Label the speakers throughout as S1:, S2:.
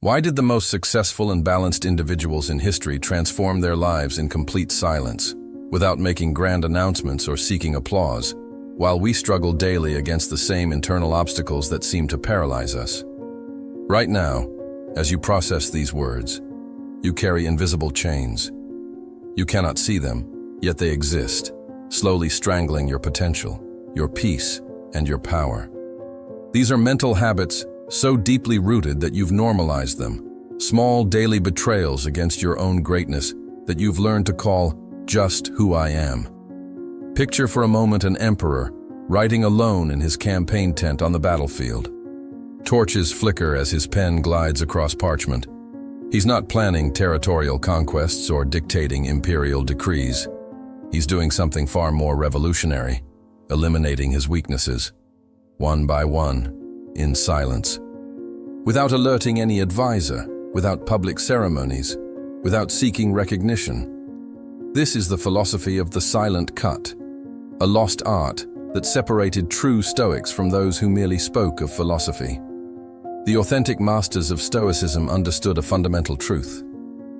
S1: Why did the most successful and balanced individuals in history transform their lives in complete silence, without making grand announcements or seeking applause, while we struggle daily against the same internal obstacles that seem to paralyze us? Right now, as you process these words, you carry invisible chains. You cannot see them, yet they exist, slowly strangling your potential, your peace, and your power. These are mental habits so deeply rooted that you've normalized them, small daily betrayals against your own greatness that you've learned to call just who I am. Picture for a moment an emperor riding alone in his campaign tent on the battlefield. Torches flicker as his pen glides across parchment. He's not planning territorial conquests or dictating imperial decrees. He's doing something far more revolutionary, eliminating his weaknesses, one by one, in silence. Without alerting any advisor, without public ceremonies, without seeking recognition. This is the philosophy of the silent cut, a lost art that separated true Stoics from those who merely spoke of philosophy. The authentic masters of Stoicism understood a fundamental truth.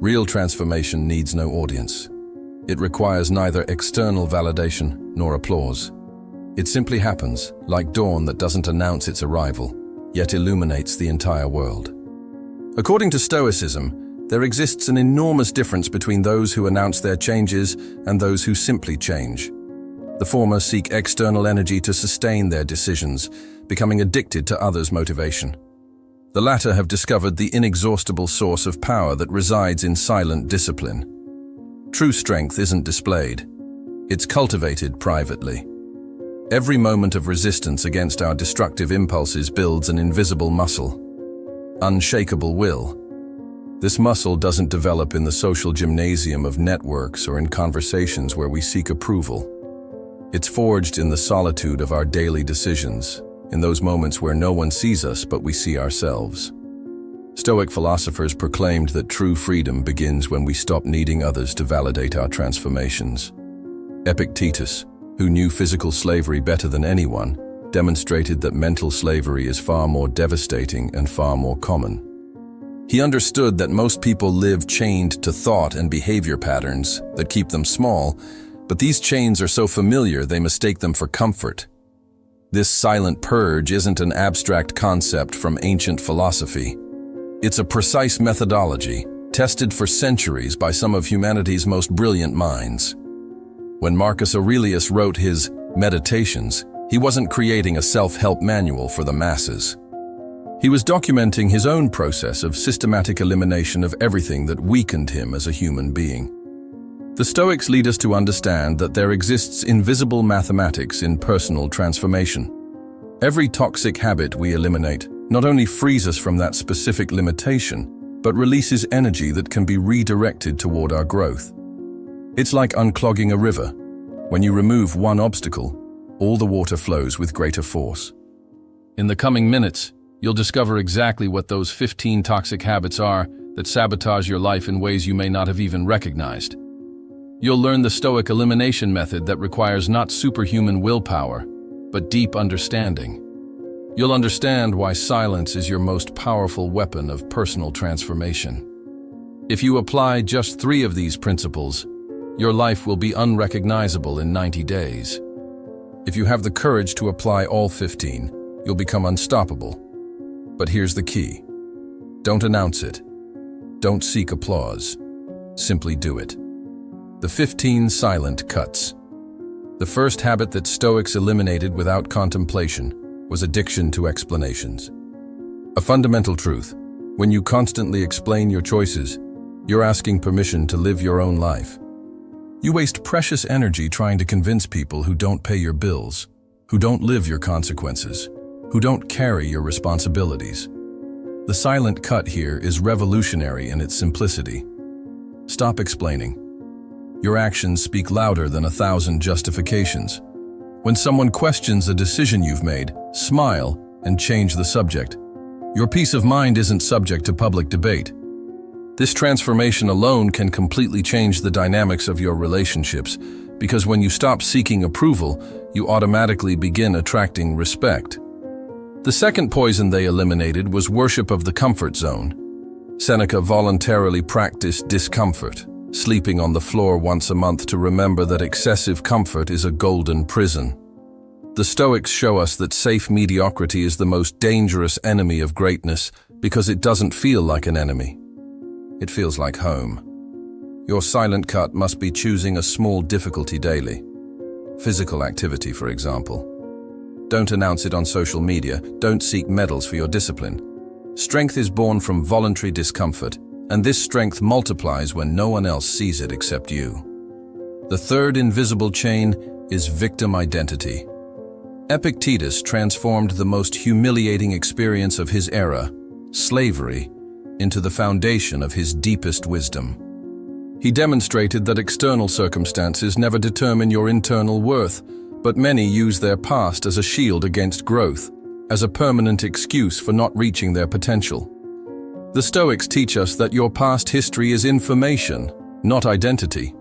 S1: Real transformation needs no audience. It requires neither external validation nor applause. It simply happens, like dawn that doesn't announce its arrival, yet illuminates the entire world. According to Stoicism, there exists an enormous difference between those who announce their changes and those who simply change. The former seek external energy to sustain their decisions, becoming addicted to others' motivation. The latter have discovered the inexhaustible source of power that resides in silent discipline. True strength isn't displayed. It's cultivated privately. Every moment of resistance against our destructive impulses builds an invisible muscle, unshakable will. This muscle doesn't develop in the social gymnasium of networks or in conversations where we seek approval. It's forged in the solitude of our daily decisions, in those moments where no one sees us but we see ourselves. Stoic philosophers proclaimed that true freedom begins when we stop needing others to validate our transformations. Epictetus, who knew physical slavery better than anyone, demonstrated that mental slavery is far more devastating and far more common. He understood that most people live chained to thought and behavior patterns that keep them small, but these chains are so familiar they mistake them for comfort. This silent purge isn't an abstract concept from ancient philosophy. It's a precise methodology, tested for centuries by some of humanity's most brilliant minds. When Marcus Aurelius wrote his Meditations, he wasn't creating a self-help manual for the masses. He was documenting his own process of systematic elimination of everything that weakened him as a human being. The Stoics lead us to understand that there exists invisible mathematics in personal transformation. Every toxic habit we eliminate not only frees us from that specific limitation, but releases energy that can be redirected toward our growth. It's like unclogging a river. When you remove one obstacle, all the water flows with greater force. In the coming minutes, you'll discover exactly what those 15 toxic habits are that sabotage your life in ways you may not have even recognized. You'll learn the Stoic elimination method that requires not superhuman willpower, but deep understanding. You'll understand why silence is your most powerful weapon of personal transformation. If you apply just 3 of these principles, your life will be unrecognizable in 90 days. If you have the courage to apply all 15, you'll become unstoppable. But here's the key. Don't announce it. Don't seek applause. Simply do it. The 15 silent cuts. The first habit that Stoics eliminated without contemplation was addiction to explanations. A fundamental truth: when you constantly explain your choices, you're asking permission to live your own life. You waste precious energy trying to convince people who don't pay your bills, who don't live your consequences, who don't carry your responsibilities. The silent cut here is revolutionary in its simplicity. Stop explaining. Your actions speak louder than 1,000 justifications. When someone questions a decision you've made, smile and change the subject. Your peace of mind isn't subject to public debate. This transformation alone can completely change the dynamics of your relationships, because when you stop seeking approval, you automatically begin attracting respect. The second poison they eliminated was worship of the comfort zone. Seneca voluntarily practiced discomfort, sleeping on the floor once a month to remember that excessive comfort is a golden prison. The Stoics show us that safe mediocrity is the most dangerous enemy of greatness because it doesn't feel like an enemy. It feels like home. Your silent cut must be choosing a small difficulty daily. Physical activity, for example. Don't announce it on social media. Don't seek medals for your discipline. Strength is born from voluntary discomfort, and this strength multiplies when no one else sees it except you. The third invisible chain is victim identity. Epictetus transformed the most humiliating experience of his era, slavery, into the foundation of his deepest wisdom. He demonstrated that external circumstances never determine your internal worth, but many use their past as a shield against growth, as a permanent excuse for not reaching their potential. The Stoics teach us that your past history is information, not identity.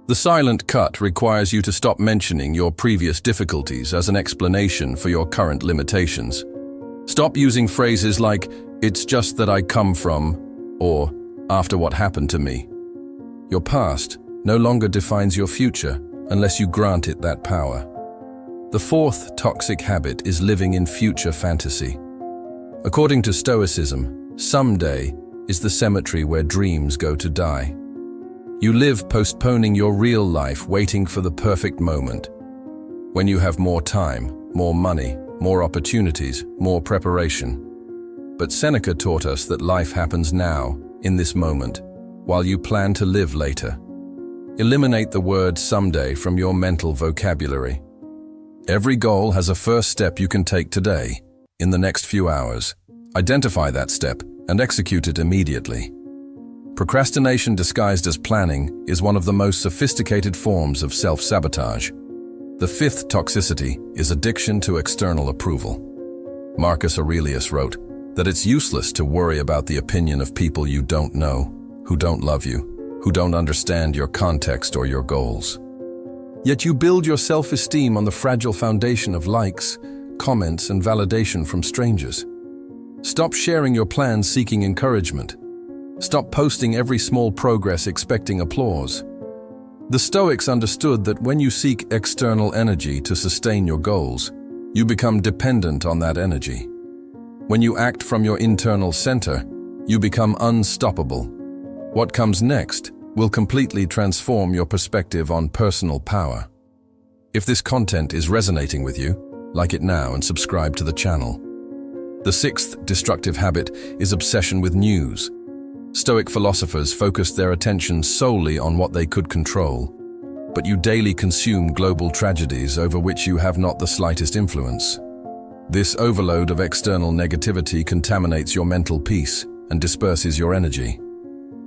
S1: The silent cut requires you to stop mentioning your previous difficulties as an explanation for your current limitations. Stop using phrases like, "It's just that I come from," or "after what happened to me." Your past no longer defines your future unless you grant it that power. The fourth toxic habit is living in future fantasy. According to Stoicism, someday is the cemetery where dreams go to die. You live postponing your real life, waiting for the perfect moment. When you have more time, more money, more opportunities, more preparation. But Seneca taught us that life happens now, in this moment, while you plan to live later. Eliminate the word someday from your mental vocabulary. Every goal has a first step you can take today, in the next few hours. Identify that step and execute it immediately. Procrastination disguised as planning is one of the most sophisticated forms of self-sabotage. The fifth toxicity is addiction to external approval. Marcus Aurelius wrote that it's useless to worry about the opinion of people you don't know, who don't love you, who don't understand your context or your goals. Yet you build your self-esteem on the fragile foundation of likes, comments, and validation from strangers. Stop sharing your plans seeking encouragement. Stop posting every small progress expecting applause. The Stoics understood that when you seek external energy to sustain your goals, you become dependent on that energy. When you act from your internal center, you become unstoppable. What comes next will completely transform your perspective on personal power. If this content is resonating with you, like it now and subscribe to the channel. The sixth destructive habit is obsession with news. Stoic philosophers focused their attention solely on what they could control, but you daily consume global tragedies over which you have not the slightest influence. This overload of external negativity contaminates your mental peace and disperses your energy.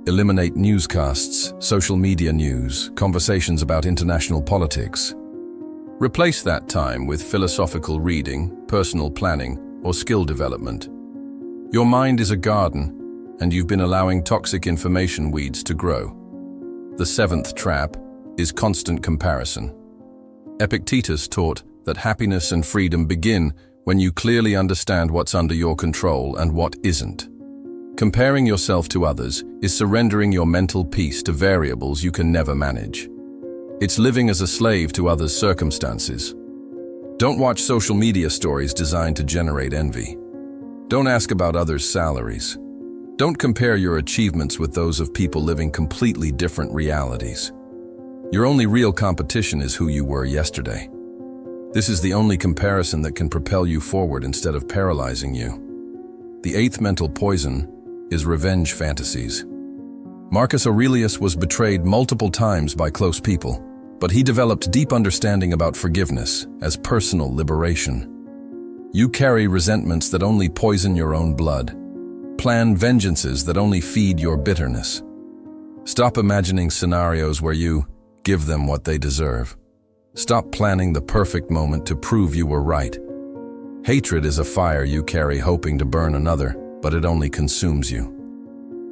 S1: Eliminate newscasts, social media news, conversations about international politics. Replace that time with philosophical reading, personal planning, or skill development. Your mind is a garden, and you've been allowing toxic information weeds to grow. The seventh trap is constant comparison. Epictetus taught that happiness and freedom begin when you clearly understand what's under your control and what isn't. Comparing yourself to others is surrendering your mental peace to variables you can never manage. It's living as a slave to others' circumstances. Don't watch social media stories designed to generate envy. Don't ask about others' salaries. Don't compare your achievements with those of people living completely different realities. Your only real competition is who you were yesterday. This is the only comparison that can propel you forward instead of paralyzing you. The eighth mental poison is revenge fantasies. Marcus Aurelius was betrayed multiple times by close people, but he developed deep understanding about forgiveness as personal liberation. You carry resentments that only poison your own blood. Plan vengeances that only feed your bitterness. Stop imagining scenarios where you give them what they deserve. Stop planning the perfect moment to prove you were right. Hatred is a fire you carry hoping to burn another, but it only consumes you.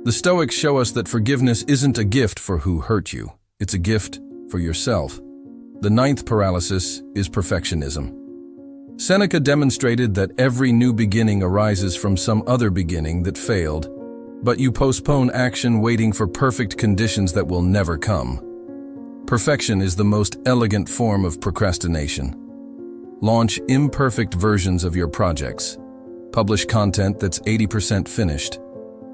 S1: The Stoics show us that forgiveness isn't a gift for who hurt you. It's a gift for yourself. The ninth paralysis is perfectionism. Seneca demonstrated that every new beginning arises from some other beginning that failed. but you postpone action waiting for perfect conditions that will never come. Perfection is the most elegant form of procrastination. Launch imperfect versions of your projects. Publish content that's 80% finished.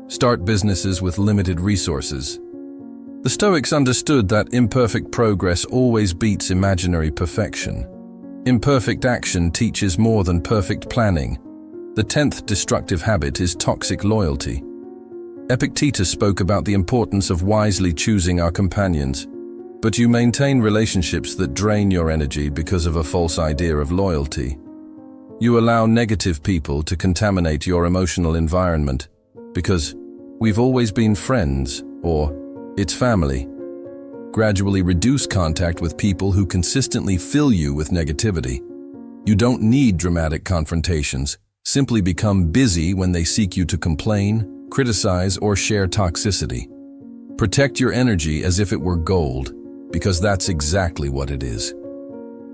S1: Start businesses with limited resources. The Stoics understood that imperfect progress always beats imaginary perfection. Imperfect action teaches more than perfect planning. The 10th destructive habit is toxic loyalty. Epictetus spoke about the importance of wisely choosing our companions, but you maintain relationships that drain your energy because of a false idea of loyalty. You allow negative people to contaminate your emotional environment because we've always been friends or it's family. Gradually reduce contact with people who consistently fill you with negativity. You don't need dramatic confrontations. Simply become busy when they seek you to complain, criticize, or share toxicity. Protect your energy as if it were gold, because that's exactly what it is.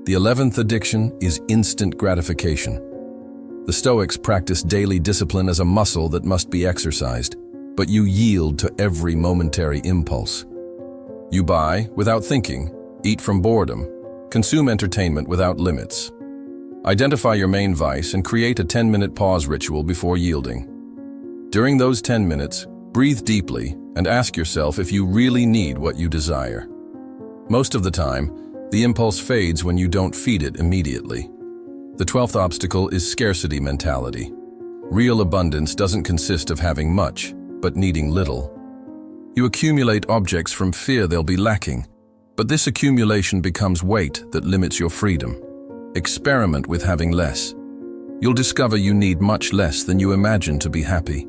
S1: The 11th addiction is instant gratification. The Stoics practice daily discipline as a muscle that must be exercised, but you yield to every momentary impulse. You buy without thinking, eat from boredom, consume entertainment without limits. Identify your main vice and create a 10-minute pause ritual before yielding. During those 10 minutes, breathe deeply and ask yourself if you really need what you desire. Most of the time, the impulse fades when you don't feed it immediately. The 12th obstacle is scarcity mentality. Real abundance doesn't consist of having much, but needing little. You accumulate objects from fear they'll be lacking, but this accumulation becomes weight that limits your freedom. Experiment with having less. You'll discover you need much less than you imagine to be happy.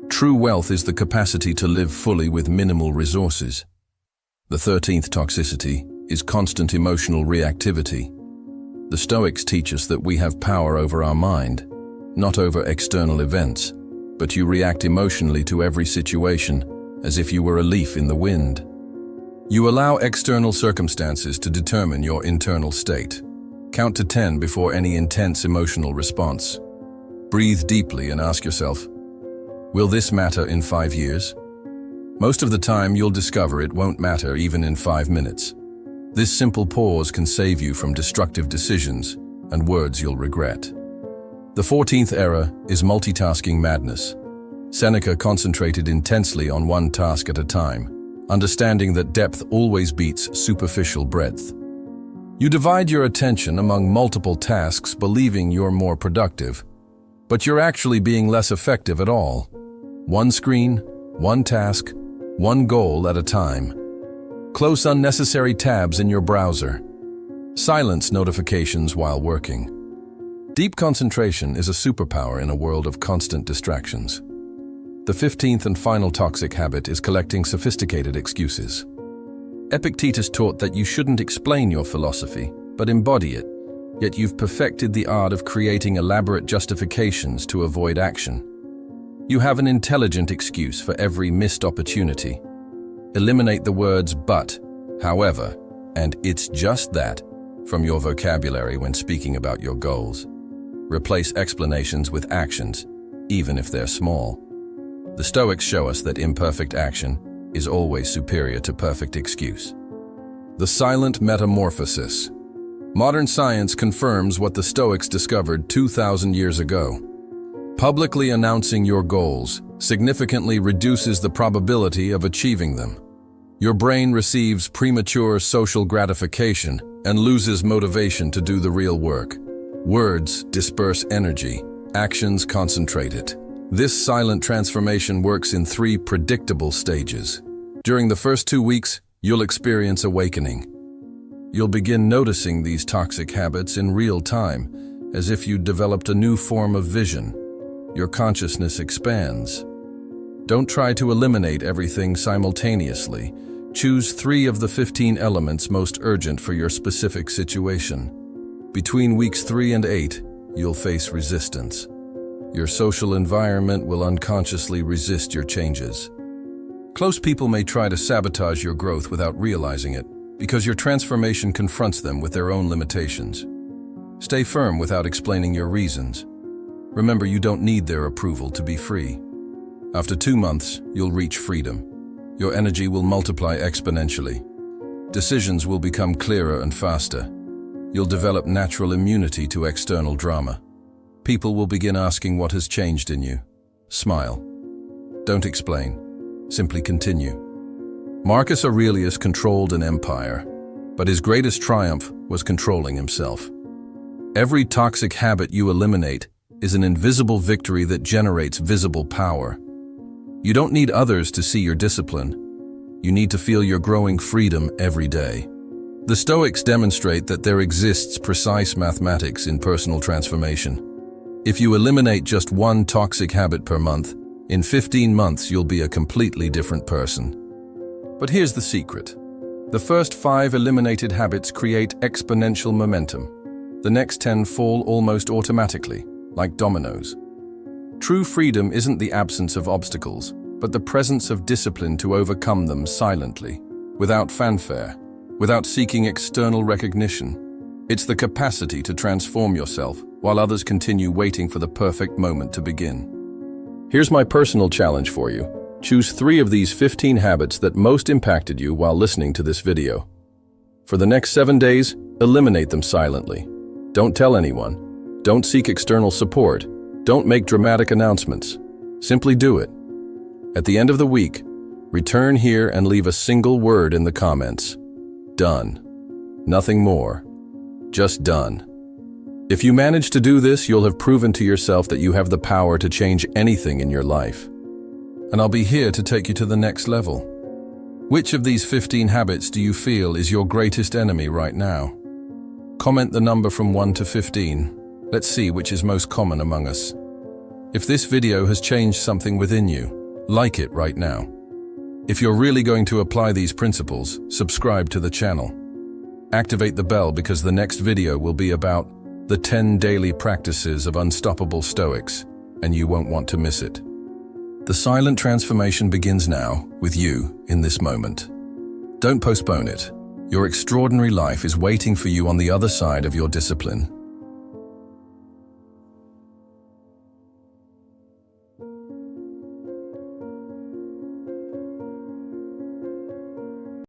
S1: True wealth is the capacity to live fully with minimal resources. The 13th toxicity is constant emotional reactivity. The Stoics teach us that we have power over our mind, not over external events, but you react emotionally to every situation as if you were a leaf in the wind. You allow external circumstances to determine your internal state. Count to 10 before any intense emotional response. Breathe deeply and ask yourself, will this matter in 5 years? Most of the time, you'll discover it won't matter even in 5 minutes. This simple pause can save you from destructive decisions and words you'll regret. The 14th error is multitasking madness. Seneca concentrated intensely on one task at a time, understanding that depth always beats superficial breadth. You divide your attention among multiple tasks believing you're more productive, but you're actually being less effective at all. One screen, one task, one goal at a time. Close unnecessary tabs in your browser. Silence notifications while working. Deep concentration is a superpower in a world of constant distractions. The 15th and final toxic habit is collecting sophisticated excuses. Epictetus taught that you shouldn't explain your philosophy, but embody it, yet you've perfected the art of creating elaborate justifications to avoid action. You have an intelligent excuse for every missed opportunity. Eliminate the words but, however, and it's just that from your vocabulary when speaking about your goals. Replace explanations with actions, even if they're small. The Stoics show us that imperfect action is always superior to perfect excuse. The silent metamorphosis. Modern science confirms what the Stoics discovered 2,000 years ago. Publicly announcing your goals significantly reduces the probability of achieving them. Your brain receives premature social gratification and loses motivation to do the real work. Words disperse energy, actions concentrate it. This silent transformation works in 3 predictable stages. During the first 2 weeks, you'll experience awakening. You'll begin noticing these toxic habits in real time, as if you'd developed a new form of vision. Your consciousness expands. Don't try to eliminate everything simultaneously. Choose 3 of the 15 elements most urgent for your specific situation. Between weeks 3 and 8, you'll face resistance. Your social environment will unconsciously resist your changes. Close people may try to sabotage your growth without realizing it, because your transformation confronts them with their own limitations. Stay firm without explaining your reasons. Remember, you don't need their approval to be free. After 2 months, you'll reach freedom. Your energy will multiply exponentially. Decisions will become clearer and faster. You'll develop natural immunity to external drama. People will begin asking what has changed in you. Smile. Don't explain. Simply continue. Marcus Aurelius controlled an empire, but his greatest triumph was controlling himself. Every toxic habit you eliminate is an invisible victory that generates visible power. You don't need others to see your discipline. You need to feel your growing freedom every day. The Stoics demonstrate that there exists precise mathematics in personal transformation. If you eliminate just one toxic habit per month, in 15 months you'll be a completely different person. But here's the secret. The first 5 eliminated habits create exponential momentum. The next 10 fall almost automatically, like dominoes. True freedom isn't the absence of obstacles, but the presence of discipline to overcome them silently, without fanfare, without seeking external recognition. It's the capacity to transform yourself while others continue waiting for the perfect moment to begin. Here's my personal challenge for you. Choose 3 of these 15 habits that most impacted you while listening to this video. For the next 7 days, eliminate them silently. Don't tell anyone. Don't seek external support. Don't make dramatic announcements. Simply do it. At the end of the week, return here and leave a single word in the comments. Done. Nothing more. Just done. If you manage to do this, you'll have proven to yourself that you have the power to change anything in your life. And I'll be here to take you to the next level. Which of these 15 habits do you feel is your greatest enemy right now? Comment the number from 1 to 15. Let's see which is most common among us. If this video has changed something within you, like it right now. If you're really going to apply these principles, subscribe to the channel. Activate the bell because the next video will be about the 10 daily practices of unstoppable Stoics, and you won't want to miss it. The silent transformation begins now, with you, in this moment. Don't postpone it. Your extraordinary life is waiting for you on the other side of your discipline.